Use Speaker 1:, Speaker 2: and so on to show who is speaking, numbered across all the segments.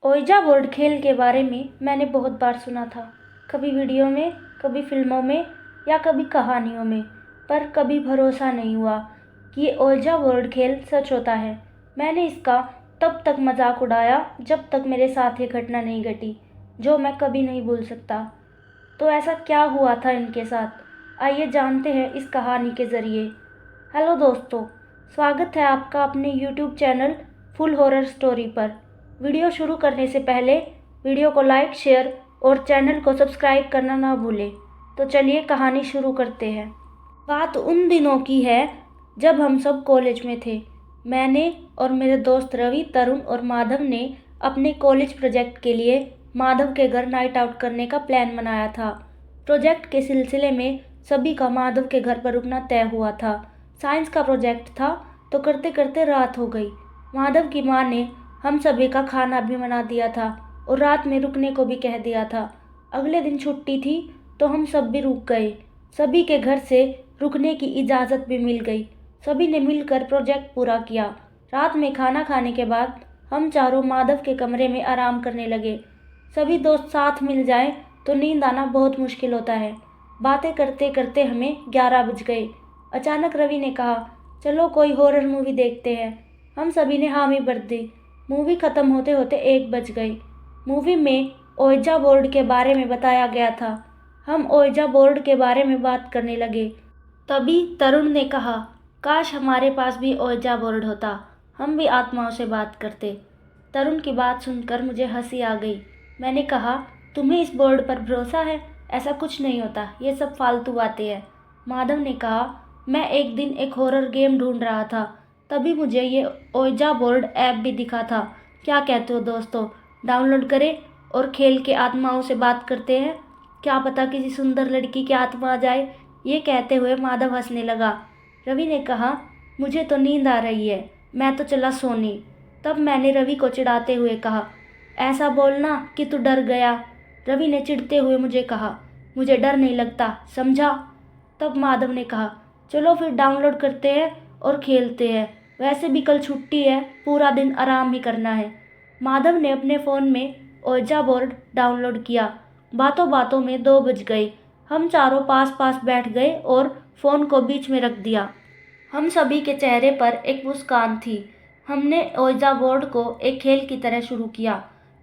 Speaker 1: ओइजा board खेल के बारे में मैंने बहुत बार सुना था, कभी वीडियो में, कभी फिल्मों में या कभी कहानियों में, पर कभी भरोसा नहीं हुआ कि ये ओइजा बोर्ड खेल सच होता है। मैंने इसका तब तक मजाक उड़ाया जब तक मेरे साथ ये घटना नहीं घटी, जो मैं कभी नहीं भूल सकता। तो ऐसा क्या हुआ था इनके साथ, आइए जानते हैं इस कहानी के ज़रिए। हेलो दोस्तों, स्वागत है आपका अपने YouTube channel full horror story पर। वीडियो शुरू करने से पहले वीडियो को लाइक, शेयर और चैनल को सब्सक्राइब करना ना भूलें। तो चलिए कहानी शुरू करते हैं। बात उन दिनों की है जब हम सब कॉलेज में थे। मैंने और मेरे दोस्त रवि, तरुण और माधव ने अपने कॉलेज प्रोजेक्ट के लिए माधव के घर नाइट आउट करने का प्लान बनाया था। प्रोजेक्ट के सिलसिले में सभी का माधव के घर पर रुकना तय हुआ था। साइंस का प्रोजेक्ट था तो करते करते रात हो गई। माधव की माँ ने हम सभी का खाना भी बना दिया था और रात में रुकने को भी कह दिया था। अगले दिन छुट्टी थी तो हम सब भी रुक गए। सभी के घर से रुकने की इजाज़त भी मिल गई। सभी ने मिलकर प्रोजेक्ट पूरा किया। रात में खाना खाने के बाद हम चारों माधव के कमरे में आराम करने लगे। सभी दोस्त साथ मिल जाएं तो नींद आना बहुत मुश्किल होता है। बातें करते करते हमें 11 बज गए। अचानक रवि ने कहा, चलो कोई हॉरर मूवी देखते हैं। हम सभी ने हामी भर दी। मूवी ख़त्म होते होते 1 बज गई। मूवी में ओइजा बोर्ड के बारे में बताया गया था। हम ओइजा बोर्ड के बारे में बात करने लगे। तभी तरुण ने कहा, काश हमारे पास भी ओइजा बोर्ड होता, हम भी आत्माओं से बात करते। तरुण की बात सुनकर मुझे हंसी आ गई। मैंने कहा, तुम्हें इस बोर्ड पर भरोसा है? ऐसा कुछ नहीं होता, ये सब फालतू बातें हैं। माधव ने कहा, मैं एक दिन एक हॉरर गेम ढूंढ रहा था, तभी मुझे ये ओइजा बोर्ड ऐप भी दिखा था। क्या कहते हो दोस्तों, डाउनलोड करें और खेल के आत्माओं से बात करते हैं? क्या पता किसी सुंदर लड़की की आत्मा आ जाए। ये कहते हुए माधव हंसने लगा। रवि ने कहा, मुझे तो नींद आ रही है, मैं तो चला सोने। तब मैंने रवि को चिढ़ाते हुए कहा, ऐसा बोलना कि तू डर गया। रवि ने चिढ़ते हुए मुझे कहा, मुझे डर नहीं लगता, समझा? तब माधव ने कहा, चलो फिर डाउनलोड करते हैं और खेलते हैं। वैसे भी कल छुट्टी है, पूरा दिन आराम ही करना है। माधव ने अपने फ़ोन में ओइजा बोर्ड डाउनलोड किया। बातों बातों में 2 बज गए। हम चारों पास पास बैठ गए और फ़ोन को बीच में रख दिया। हम सभी के चेहरे पर एक मुस्कान थी। हमने ओइजा बोर्ड को एक खेल की तरह शुरू किया।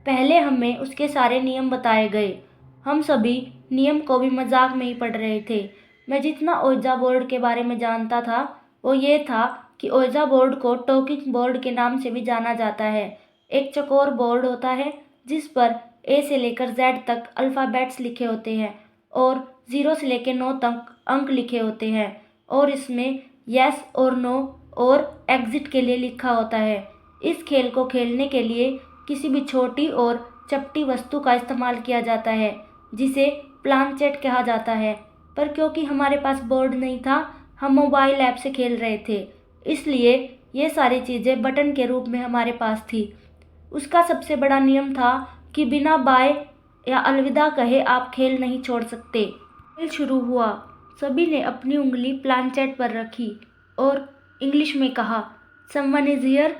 Speaker 1: पहले हमें उसके सारे नियम बताए गए। हम सभी नियम को भी मजाक में ही पढ़ रहे थे। मैं जितना ओइजा बोर्ड के बारे में जानता था वो ये था कि ओइजा बोर्ड को टॉकिंग बोर्ड के नाम से भी जाना जाता है। एक चौकोर बोर्ड होता है जिस पर ए से लेकर जेड तक अल्फ़ाबेट्स लिखे होते हैं और 0 से लेकर 9 तक अंक लिखे होते हैं और इसमें यस और नो और एग्जिट के लिए लिखा होता है। इस खेल को खेलने के लिए किसी भी छोटी और चपटी वस्तु का इस्तेमाल किया जाता है जिसे प्लानचेट कहा जाता है। पर क्योंकि हमारे पास बोर्ड नहीं था, हम मोबाइल ऐप से खेल रहे थे, इसलिए ये सारी चीज़ें बटन के रूप में हमारे पास थी। उसका सबसे बड़ा नियम था कि बिना बाय या अलविदा कहे आप खेल नहीं छोड़ सकते। खेल शुरू हुआ। सभी ने अपनी उंगली प्लानचेट पर रखी और इंग्लिश में कहा, समवन इज़ हियर,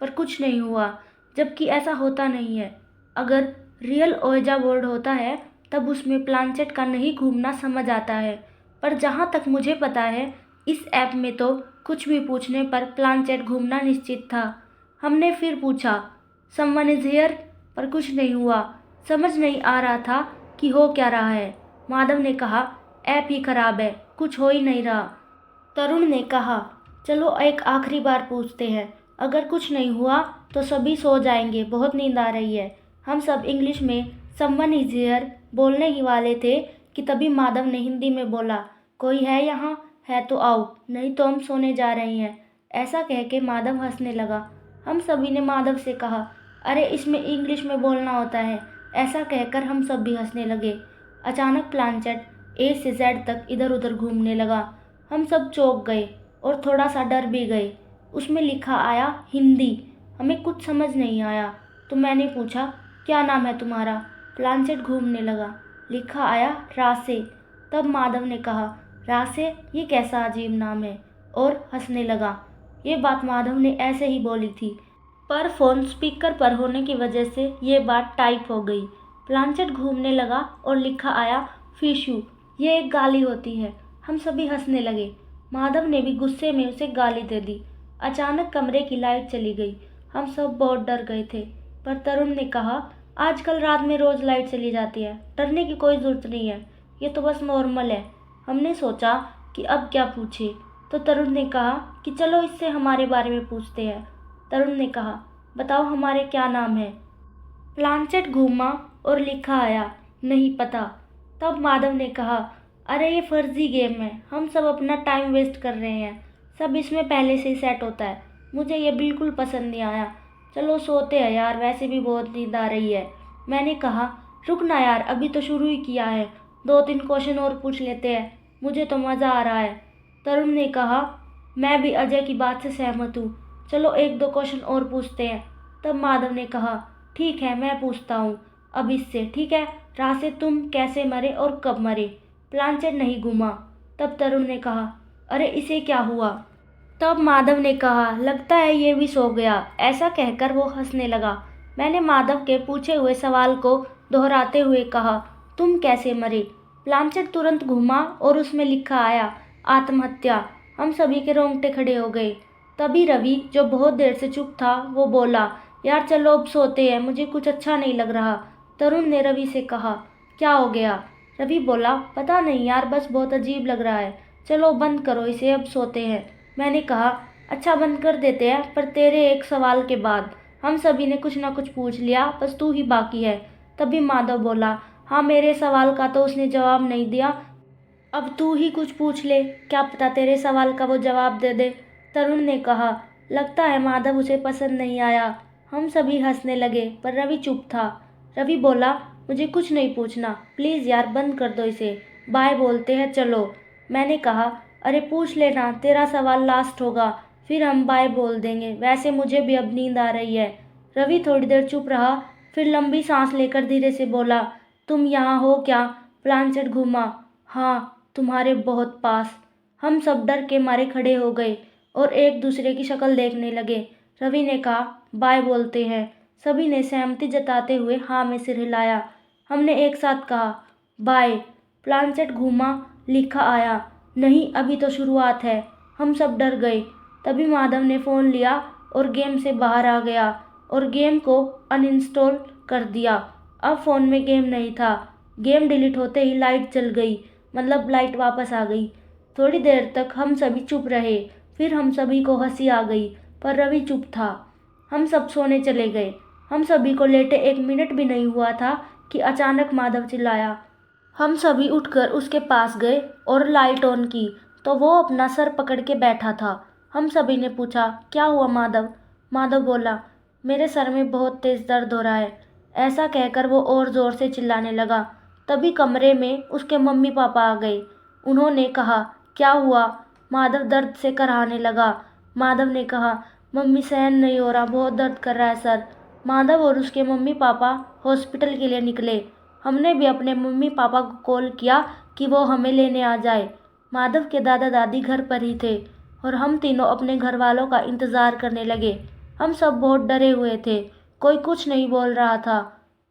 Speaker 1: पर कुछ नहीं हुआ, जबकि ऐसा होता नहीं है। अगर रियल ओइजा बोर्ड होता है तब उसमें प्लानचेट का नहीं घूमना समझ आता है, पर जहाँ तक मुझे पता है इस ऐप में तो कुछ भी पूछने पर प्लानचेट घूमना निश्चित था। हमने फिर पूछा, समवन इज़ हियर, पर कुछ नहीं हुआ। समझ नहीं आ रहा था कि हो क्या रहा है। माधव ने कहा, ऐप ही खराब है, कुछ हो ही नहीं रहा। तरुण ने कहा, चलो एक आखिरी बार पूछते हैं, अगर कुछ नहीं हुआ तो सभी सो जाएंगे, बहुत नींद आ रही है। हम सब इंग्लिश में समवन इज़ हियर बोलने ही वाले थे कि तभी माधव ने हिंदी में बोला, कोई है यहाँ? है तो आओ, नहीं तो हम सोने जा रहे हैं। ऐसा कह के माधव हंसने लगा। हम सभी ने माधव से कहा, अरे इसमें इंग्लिश में बोलना होता है। ऐसा कहकर हम सब भी हंसने लगे। अचानक प्लानचेट ए से जेड तक इधर उधर घूमने लगा। हम सब चौंक गए और थोड़ा सा डर भी गए। उसमें लिखा आया हिंदी। हमें कुछ समझ नहीं आया तो मैंने पूछा, क्या नाम है तुम्हारा? प्लानचेट घूमने लगा। लिखा आया रासे। तब माधव ने कहा, रासे, ये कैसा अजीब नाम है, और हंसने लगा। ये बात माधव ने ऐसे ही बोली थी। पर फ़ोन स्पीकर पर होने की वजह से ये बात टाइप हो गई। प्लानचेट घूमने लगा और लिखा आया फिशू। ये एक गाली होती है। हम सभी हंसने लगे। माधव ने भी गुस्से में उसे गाली दे दी। अचानक कमरे की लाइट चली गई। हम सब बहुत डर गए थे। पर तरुण ने कहा, आजकल रात में रोज़ लाइट चली जाती है, डरने की कोई ज़रूरत नहीं है, ये तो बस नॉर्मल है। हमने सोचा कि अब क्या पूछे, तो तरुण ने कहा कि चलो इससे हमारे बारे में पूछते हैं। तरुण ने कहा, बताओ हमारे क्या नाम है। प्लानचेट घूमा और लिखा आया, नहीं पता। तब माधव ने कहा, अरे ये फर्जी गेम है, हम सब अपना टाइम वेस्ट कर रहे हैं, सब इसमें पहले से ही सेट होता है, मुझे ये बिल्कुल पसंद नहीं आया, चलो सोते हैं यार, वैसे भी बहुत नींद आ रही है। मैंने कहा, रुक ना यार, अभी तो शुरू ही किया है, 2-3 क्वेश्चन और पूछ लेते हैं, मुझे तो मज़ा आ रहा है। तरुण ने कहा, मैं भी अजय की बात से सहमत हूँ, चलो 1-2 क्वेश्चन और पूछते हैं। तब माधव ने कहा, ठीक है मैं पूछता हूँ अब इससे, ठीक है, राशिद तुम कैसे मरे और कब मरे। प्लानचेट नहीं घूमा। तब तरुण ने कहा, अरे इसे क्या हुआ। तब माधव ने कहा, लगता है ये भी सो गया। ऐसा कहकर वो हंसने लगा। मैंने माधव के पूछे हुए सवाल को दोहराते हुए कहा, तुम कैसे मरे। प्लानचेट तुरंत घूमा और उसमें लिखा आया, आत्महत्या। हम सभी के रोंगटे खड़े हो गए। तभी रवि, जो बहुत देर से चुप था, वो बोला, यार चलो अब सोते हैं, मुझे कुछ अच्छा नहीं लग रहा। तरुण ने रवि से कहा, क्या हो गया। रवि बोला, पता नहीं यार, बस बहुत अजीब लग रहा है, चलो बंद करो इसे, अब सोते हैं। मैंने कहा, अच्छा बंद कर देते हैं, पर तेरे एक सवाल के बाद। हम सभी ने कुछ ना कुछ पूछ लिया, बस तू ही बाकी है। तभी माधव बोला, हाँ मेरे सवाल का तो उसने जवाब नहीं दिया, अब तू ही कुछ पूछ ले, क्या पता तेरे सवाल का वो जवाब दे दे। तरुण ने कहा, लगता है माधव उसे पसंद नहीं आया। हम सभी हंसने लगे, पर रवि चुप था। रवि बोला, मुझे कुछ नहीं पूछना, प्लीज़ यार बंद कर दो इसे, बाय बोलते हैं चलो। मैंने कहा, अरे पूछ लेना, तेरा सवाल लास्ट होगा, फिर हम बाय बोल देंगे, वैसे मुझे भी अब नींद आ रही है। रवि थोड़ी देर चुप रहा, फिर लंबी सांस लेकर धीरे से बोला, तुम यहाँ हो क्या। प्लानचेट घूमा, हाँ तुम्हारे बहुत पास। हम सब डर के मारे खड़े हो गए और एक दूसरे की शक्ल देखने लगे। रवि ने कहा, बाय बोलते हैं। सभी ने सहमति जताते हुए हाँ में सिर हिलाया। हमने एक साथ कहा, बाय। प्लानचेट घूमा, लिखा आया, नहीं अभी तो शुरुआत है। हम सब डर गए। तभी माधव ने फ़ोन लिया और गेम से बाहर आ गया और गेम को अनइंस्टॉल कर दिया। अब फ़ोन में गेम नहीं था। गेम डिलीट होते ही लाइट चल गई, मतलब लाइट वापस आ गई। थोड़ी देर तक हम सभी चुप रहे, फिर हम सभी को हंसी आ गई, पर रवि चुप था। हम सब सोने चले गए। हम सभी को लेटे 1 मिनट भी नहीं हुआ था कि अचानक माधव चिल्लाया। हम सभी उठकर उसके पास गए और लाइट ऑन की, तो वो अपना सर पकड़ के बैठा था। हम सभी ने पूछा, क्या हुआ माधव। माधव बोला, मेरे सर में बहुत तेज़ दर्द हो रहा है। ऐसा कहकर वो और ज़ोर से चिल्लाने लगा। तभी कमरे में उसके मम्मी पापा आ गए। उन्होंने कहा, क्या हुआ। माधव दर्द से कराहने लगा। माधव ने कहा, मम्मी सहन नहीं हो रहा, बहुत दर्द कर रहा है सर। माधव और उसके मम्मी पापा हॉस्पिटल के लिए निकले। हमने भी अपने मम्मी पापा को कॉल किया कि वो हमें लेने आ जाए। माधव के दादा दादी घर पर ही थे और हम तीनों अपने घर वालों का इंतज़ार करने लगे। हम सब बहुत डरे हुए थे, कोई कुछ नहीं बोल रहा था।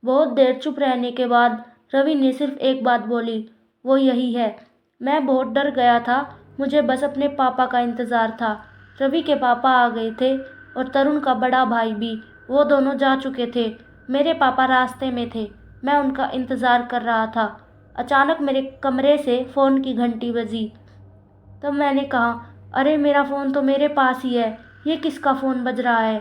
Speaker 1: बहुत देर चुप रहने के बाद रवि ने सिर्फ एक बात बोली, वो यही है। मैं बहुत डर गया था, मुझे बस अपने पापा का इंतज़ार था। रवि के पापा आ गए थे और तरुण का बड़ा भाई भी, वो दोनों जा चुके थे। मेरे पापा रास्ते में थे, मैं उनका इंतज़ार कर रहा था। अचानक मेरे कमरे से फ़ोन की घंटी बजी। तब मैंने कहा, अरे मेरा फ़ोन तो मेरे पास ही है, ये किसका फ़ोन बज रहा है।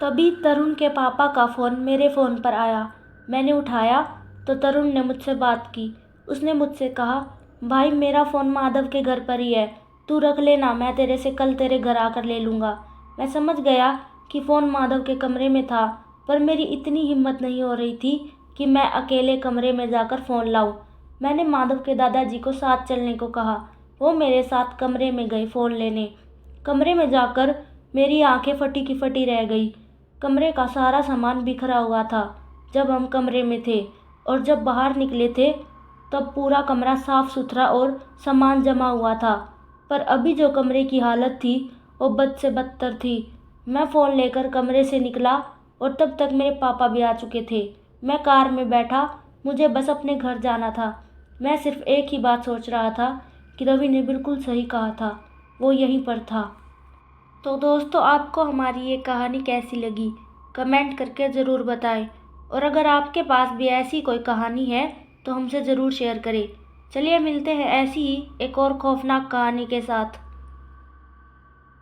Speaker 1: तभी तरुण के पापा का फ़ोन मेरे फ़ोन पर आया। मैंने उठाया तो तरुण ने मुझसे बात की। उसने मुझसे कहा, भाई मेरा फ़ोन माधव के घर पर ही है, तू रख लेना, मैं तेरे से कल तेरे घर आकर ले लूँगा। मैं समझ गया कि फ़ोन माधव के कमरे में था, पर मेरी इतनी हिम्मत नहीं हो रही थी कि मैं अकेले कमरे में जाकर फ़ोन लाऊं। मैंने माधव के दादाजी को साथ चलने को कहा। वो मेरे साथ कमरे में गए फ़ोन लेने। कमरे में जाकर मेरी आंखें फटी की फटी रह गई। कमरे का सारा सामान बिखरा हुआ था जब हम कमरे में थे, और जब बाहर निकले थे तब पूरा कमरा साफ़ सुथरा और सामान जमा हुआ था। पर अभी जो कमरे की हालत थी वो बद से बदतर थी। मैं फ़ोन लेकर कमरे से निकला और तब तक मेरे पापा भी आ चुके थे। मैं कार में बैठा, मुझे बस अपने घर जाना था। मैं सिर्फ एक ही बात सोच रहा था कि रवि ने बिल्कुल सही कहा था, वो यहीं पर था। तो दोस्तों, आपको हमारी ये कहानी कैसी लगी कमेंट करके ज़रूर बताएं। और अगर आपके पास भी ऐसी कोई कहानी है तो हमसे ज़रूर शेयर करें। चलिए मिलते हैं ऐसी ही एक और खौफनाक कहानी के साथ।